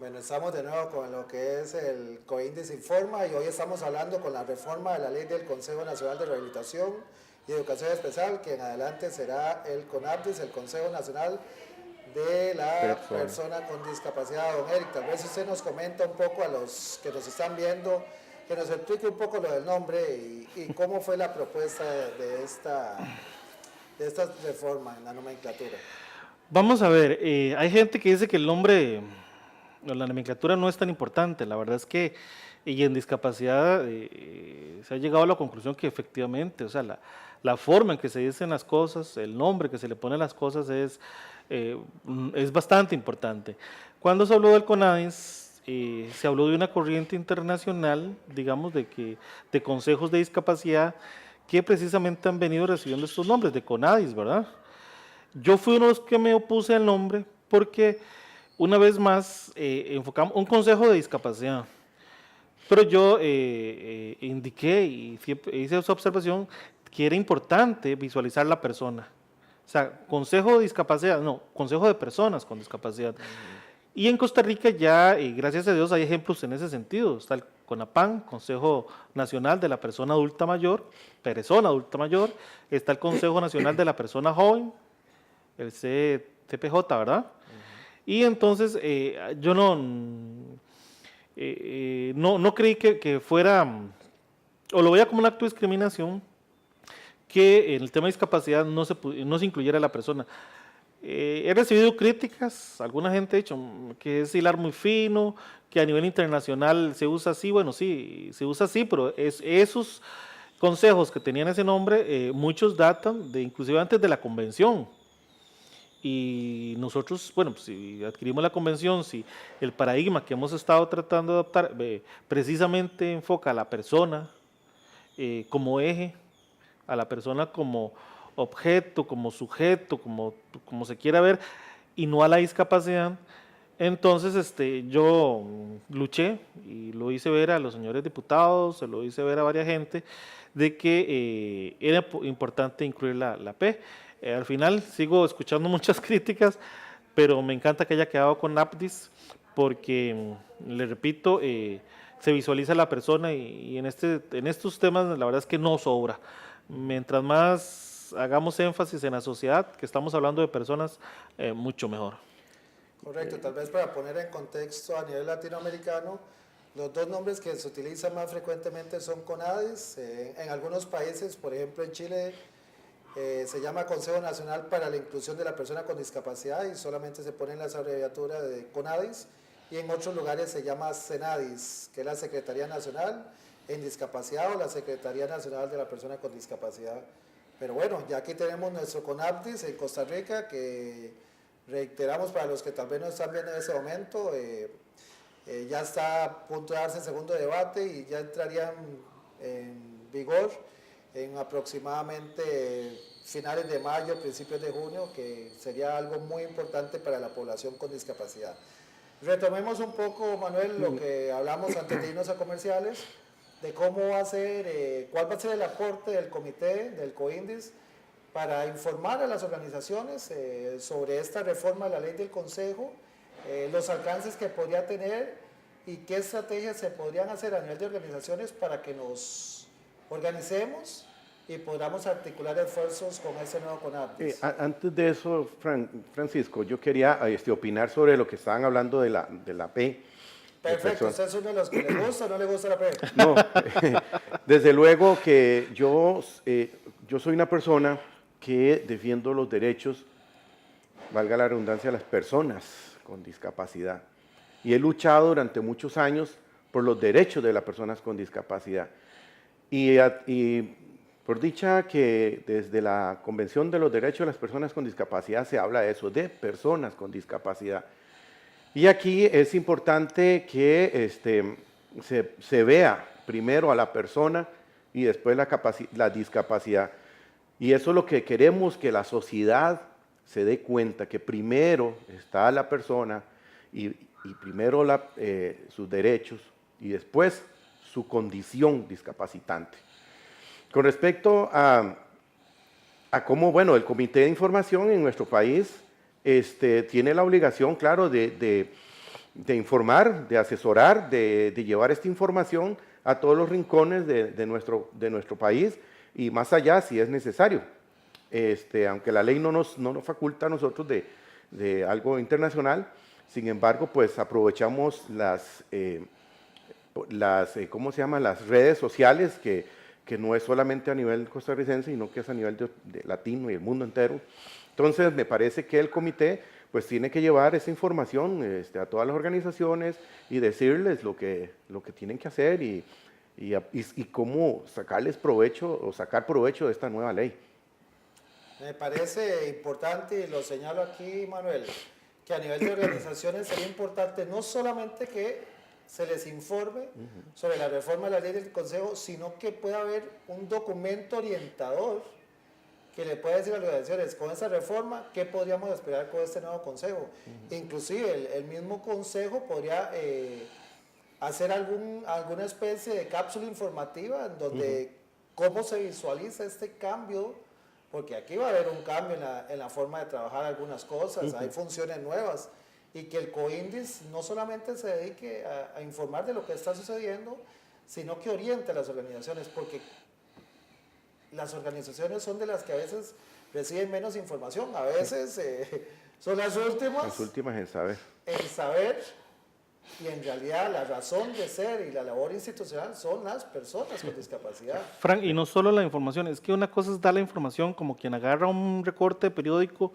Bueno, estamos de nuevo con lo que es el COINDES Informa y hoy estamos hablando con la reforma de la ley del Consejo Nacional de Rehabilitación y Educación Especial, que en adelante será el CONAPDIS, el Consejo Nacional de la Persona. Persona con Discapacidad. Don Eric, tal vez usted nos comenta un poco a los que nos están viendo, que nos explique un poco lo del nombre y cómo fue la propuesta de esta reforma en la nomenclatura. Vamos a ver, hay gente que dice que el nombre o la nomenclatura no es tan importante. La verdad es que, y en discapacidad se ha llegado a la conclusión que efectivamente, o sea, la forma en que se dicen las cosas, el nombre que se le pone a las cosas es bastante importante. Cuando se habló del CONADIS, se habló de una corriente internacional, digamos, de consejos de discapacidad que precisamente han venido recibiendo estos nombres de CONADIS, ¿verdad? Yo fui uno de los que me opuse al nombre porque una vez más enfocamos un consejo de discapacidad, pero yo indiqué y hice esa observación que era importante visualizar la persona. O sea, consejo de discapacidad, no, consejo de personas con discapacidad. Y en Costa Rica ya, gracias a Dios, hay ejemplos en ese sentido. Está el CONAPAN, Consejo Nacional de la Persona Adulta Mayor, Persona Adulta Mayor. Está el Consejo Nacional de la Persona Joven, el CPJ, ¿verdad? Y entonces yo no creí que fuera, o lo veía como un acto de discriminación, que en el tema de discapacidad no se incluyera a la persona. He recibido críticas, alguna gente ha dicho que es hilar muy fino, que a nivel internacional se usa así, bueno, sí, se usa así, pero esos consejos que tenían ese nombre, muchos datan de inclusive antes de la convención. Y nosotros, bueno, pues, si adquirimos la convención, si el paradigma que hemos estado tratando de adaptar precisamente enfoca a la persona como eje, a la persona como objeto, como sujeto, como se quiera ver, y no a la discapacidad, entonces yo luché y lo hice ver a los señores diputados, se lo hice ver a varias gente, de que era importante incluir la P. Al final sigo escuchando muchas críticas, pero me encanta que haya quedado con APDIS, porque, le repito, se visualiza la persona y en estos temas la verdad es que no sobra. Mientras más hagamos énfasis en la sociedad, que estamos hablando de personas, mucho mejor. Correcto, tal vez para poner en contexto a nivel latinoamericano, los dos nombres que se utilizan más frecuentemente son CONADIS. En algunos países, por ejemplo en Chile, se llama Consejo Nacional para la Inclusión de la Persona con Discapacidad y solamente se ponen las abreviaturas de CONADIS. Y en otros lugares se llama CENADIS, que es la Secretaría Nacional en Discapacidad o la Secretaría Nacional de la Persona con Discapacidad. Pero bueno, ya aquí tenemos nuestro CONAPDIS en Costa Rica, que reiteramos para los que tal vez no están viendo en ese momento, ya está a punto de darse el segundo debate y ya entraría en vigor en aproximadamente finales de mayo, principios de junio, que sería algo muy importante para la población con discapacidad. Retomemos un poco, Manuel, lo que hablamos antes de irnos a comerciales, de cómo va a ser, cuál va a ser el aporte del comité, del COINDES, para informar a las organizaciones sobre esta reforma de la ley del Consejo, los alcances que podría tener y qué estrategias se podrían hacer a nivel de organizaciones para que nos organicemos y podamos articular esfuerzos con ese nuevo CONAPDIS. Antes de eso, Francisco, yo quería opinar sobre lo que estaban hablando de la P. Perfecto, ¿usted es uno de los que le gusta o no le gusta la P? No, desde luego que yo soy una persona que defiendo los derechos, valga la redundancia, de las personas con discapacidad. Y he luchado durante muchos años por los derechos de las personas con discapacidad. Y por dicha que desde la Convención de los Derechos de las Personas con Discapacidad se habla de eso, de personas con discapacidad. Y aquí es importante que se vea primero a la persona y después la discapacidad. Y eso es lo que queremos que la sociedad se dé cuenta, que primero está la persona y primero sus derechos y después su condición discapacitante. Con respecto a cómo, bueno, el Comité de Información en nuestro país tiene la obligación, claro, de informar, de asesorar, de llevar esta información a todos los rincones de nuestro país y más allá si es necesario. Aunque la ley no nos faculta a nosotros de algo internacional, sin embargo, pues aprovechamos ¿cómo se llama? Las redes sociales, que no es solamente a nivel costarricense, sino que es a nivel de latino y el mundo entero. Entonces, me parece que el comité pues tiene que llevar esa información a todas las organizaciones y decirles lo que tienen que hacer y cómo sacarles provecho o sacar provecho de esta nueva ley. Me parece importante, y lo señalo aquí, Manuel, que a nivel de organizaciones sería importante no solamente que se les informe sobre la reforma de la ley del Consejo, sino que pueda haber un documento orientador que le pueda decir a las organizaciones, con esa reforma, ¿qué podríamos esperar con este nuevo Consejo? Inclusive el mismo Consejo podría hacer alguna especie de cápsula informativa en donde cómo se visualiza este cambio, porque aquí va a haber un cambio en la forma de trabajar algunas cosas, hay funciones nuevas, y que el COINDIS no solamente se dedique a informar de lo que está sucediendo, sino que oriente a las organizaciones, porque las organizaciones son de las que a veces reciben menos información, a veces son las últimas. Las últimas en saber. En saber, y en realidad la razón de ser y la labor institucional son las personas con discapacidad. Frank, y no solo la información, es que una cosa es dar la información como quien agarra un recorte periódico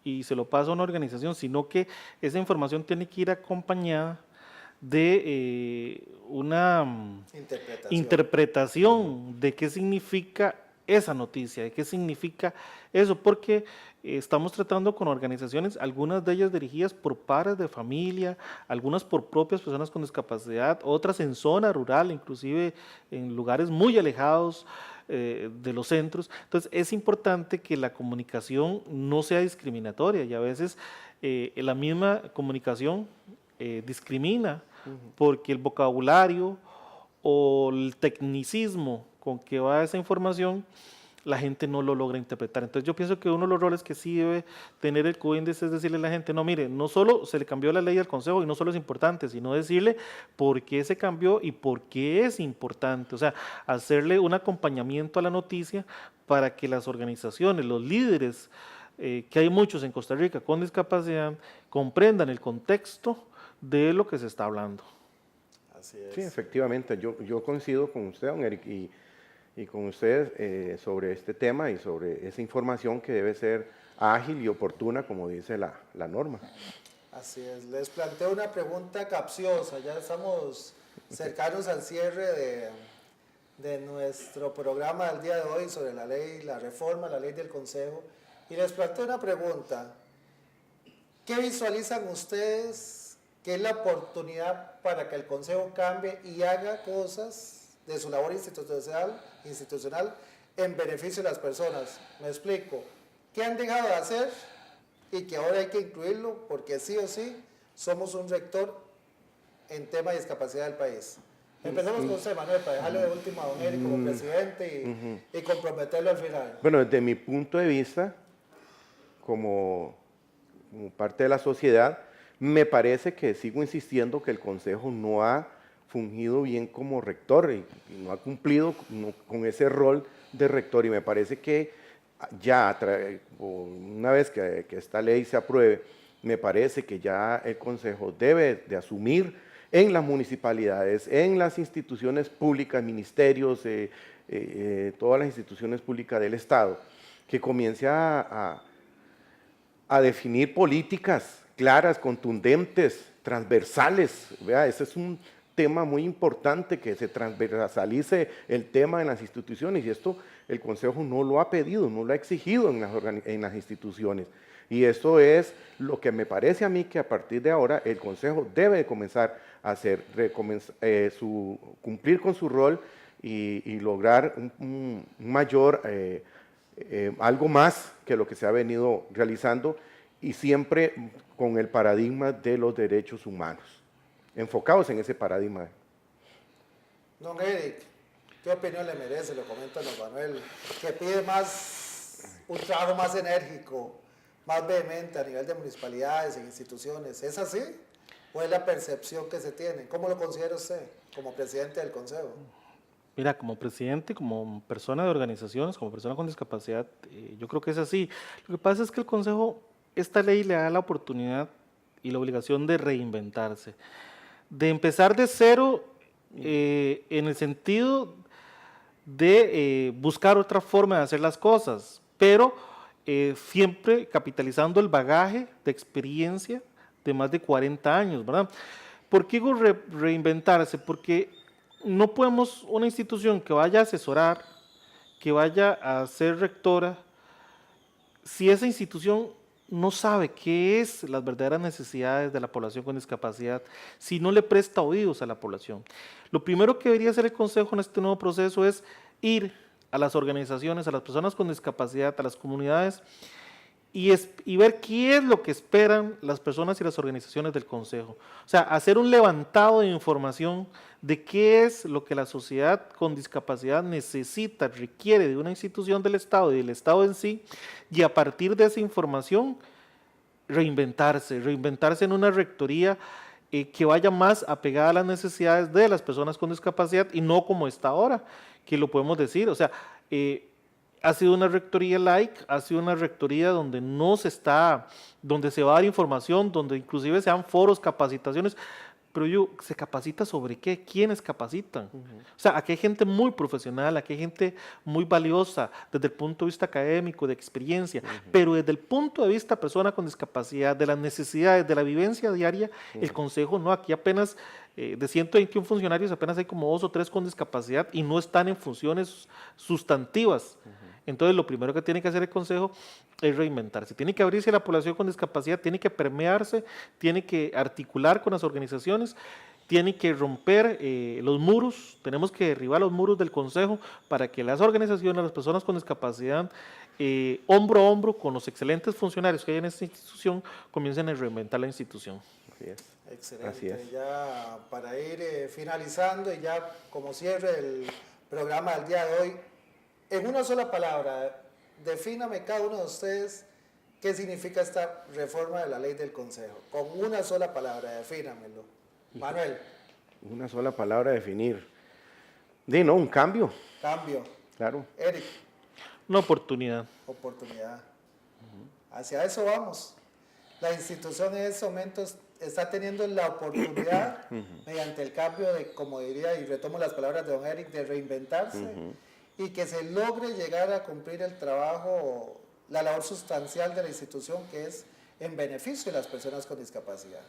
y se lo pasa a una organización, sino que esa información tiene que ir acompañada de una interpretación de qué significa esa noticia, de qué significa eso, porque estamos tratando con organizaciones, algunas de ellas dirigidas por padres de familia, algunas por propias personas con discapacidad, otras en zona rural, inclusive en lugares muy alejados de los centros. Entonces es importante que la comunicación no sea discriminatoria, y a veces la misma comunicación discrimina porque el vocabulario o el tecnicismo con que va esa información, la gente no lo logra interpretar. Entonces yo pienso que uno de los roles que sí debe tener el COINDES es decirle a la gente, no, mire, no solo se le cambió la ley del Consejo y no solo es importante, sino decirle por qué se cambió y por qué es importante. O sea, hacerle un acompañamiento a la noticia para que las organizaciones, los líderes, que hay muchos en Costa Rica con discapacidad, comprendan el contexto de lo que se está hablando. Así es. Sí, efectivamente, yo coincido con usted, don Eric, y con ustedes sobre este tema y sobre esa información que debe ser ágil y oportuna, como dice la norma. Así es. Les planteo una pregunta capciosa. Ya estamos cercanos al cierre de nuestro programa del día de hoy sobre la ley, la reforma, la ley del Consejo. Y les planteo una pregunta. ¿Qué visualizan ustedes que es la oportunidad para que el Consejo cambie y haga cosas de su labor institucional en beneficio de las personas? Me explico. ¿Qué han dejado de hacer y que ahora hay que incluirlo porque sí o sí somos un rector en tema de discapacidad del país? Empezamos con usted, Manuel, para dejarle de último a don Eric como presidente y comprometerlo al final. Bueno, desde mi punto de vista, como parte de la sociedad, me parece que sigo insistiendo que el Consejo no ha fungido bien como rector y no ha cumplido con ese rol de rector, y me parece que ya una vez que esta ley se apruebe, me parece que ya el Consejo debe de asumir en las municipalidades, en las instituciones públicas, ministerios, todas las instituciones públicas del Estado, que comience a definir políticas claras, contundentes, transversales. Vea, ese es un tema muy importante, que se transversalice el tema en las instituciones, y esto el Consejo no lo ha pedido, no lo ha exigido en las instituciones. Y eso es lo que me parece a mí que a partir de ahora el Consejo debe comenzar a hacer, cumplir con su rol y lograr un mayor, algo más que lo que se ha venido realizando, y siempre con el paradigma de los derechos humanos, enfocados en ese paradigma. Don Eric, ¿qué opinión le merece? Lo comenta don Manuel, que pide un trabajo más enérgico, más vehemente a nivel de municipalidades e instituciones. ¿Es así? ¿O es la percepción que se tiene? ¿Cómo lo considera usted como presidente del Consejo? Mira, como presidente, como persona de organizaciones, como persona con discapacidad, yo creo que es así. Lo que pasa es que el Consejo, esta ley le da la oportunidad y la obligación de reinventarse, de empezar de cero en el sentido de buscar otra forma de hacer las cosas, pero siempre capitalizando el bagaje de experiencia de más de 40 años, ¿verdad? ¿Por qué digo reinventarse? Porque no podemos una institución que vaya a asesorar, que vaya a ser rectora, si esa institución no sabe qué es las verdaderas necesidades de la población con discapacidad, si no le presta oídos a la población. Lo primero que debería hacer el Consejo en este nuevo proceso es ir a las organizaciones, a las personas con discapacidad, a las comunidades y ver qué es lo que esperan las personas y las organizaciones del Consejo. O sea, hacer un levantado de información de qué es lo que la sociedad con discapacidad necesita, requiere de una institución del Estado y del Estado en sí, y a partir de esa información reinventarse en una rectoría que vaya más apegada a las necesidades de las personas con discapacidad y no como está ahora, que lo podemos decir, o sea, ha sido una rectoría light, ha sido una rectoría donde no se está, donde se va a dar información, donde inclusive se dan foros, capacitaciones, pero ¿se capacita sobre qué? ¿Quiénes capacitan? O sea, aquí hay gente muy profesional, aquí hay gente muy valiosa desde el punto de vista académico, de experiencia, pero desde el punto de vista persona con discapacidad, de las necesidades, de la vivencia diaria, el Consejo no, aquí apenas de 121 funcionarios apenas hay como 2 o 3 con discapacidad y no están en funciones sustantivas. Entonces, lo primero que tiene que hacer el Consejo es reinventarse. Tiene que abrirse a la población con discapacidad, tiene que permearse, tiene que articular con las organizaciones, tiene que romper los muros, tenemos que derribar los muros del Consejo para que las organizaciones, las personas con discapacidad, hombro a hombro con los excelentes funcionarios que hay en esta institución, comiencen a reinventar la institución. Así es. Excelente. Así es. Ya para ir finalizando y ya como cierre el programa del día de hoy, en una sola palabra, defíname cada uno de ustedes qué significa esta reforma de la ley del Consejo. Con una sola palabra, defínamelo. Manuel. Una sola palabra a definir. No, un cambio. Cambio. Claro. Eric. Una oportunidad. Oportunidad. Hacia eso vamos. La institución en estos momentos está teniendo la oportunidad, mediante el cambio de, como diría, y retomo las palabras de don Eric, de reinventarse y que se logre llegar a cumplir el trabajo, la labor sustancial de la institución, que es en beneficio de las personas con discapacidad.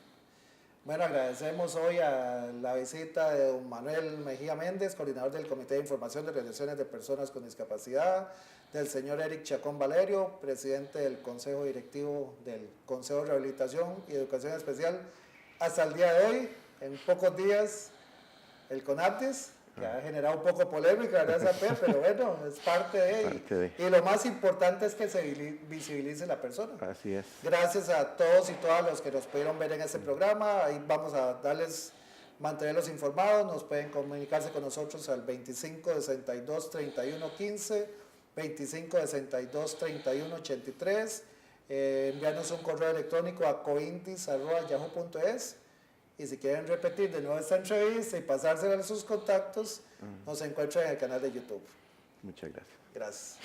Bueno, agradecemos hoy a la visita de don Manuel Mejía Méndez, coordinador del Comité de Información de Organizaciones de Personas con Discapacidad, del señor Eric Chacón Valerio, presidente del Consejo Directivo del Consejo de Rehabilitación y Educación Especial. Hasta el día de hoy, en pocos días, el CONAPDIS, que ha generado un poco polémica, ¿verdad, SAP? Pero bueno, es parte de. Y lo más importante es que se visibilice la persona. Así es. Gracias a todos y todas los que nos pudieron ver en este programa. Ahí vamos a mantenerlos informados. Nos pueden comunicarse con nosotros al 25 62 31 15, 25 62 31 83. Enviarnos un correo electrónico a cointis@yahoo.es. Y si quieren repetir de nuevo esta entrevista y pasársela a sus contactos, nos encuentran en el canal de YouTube. Muchas gracias. Gracias.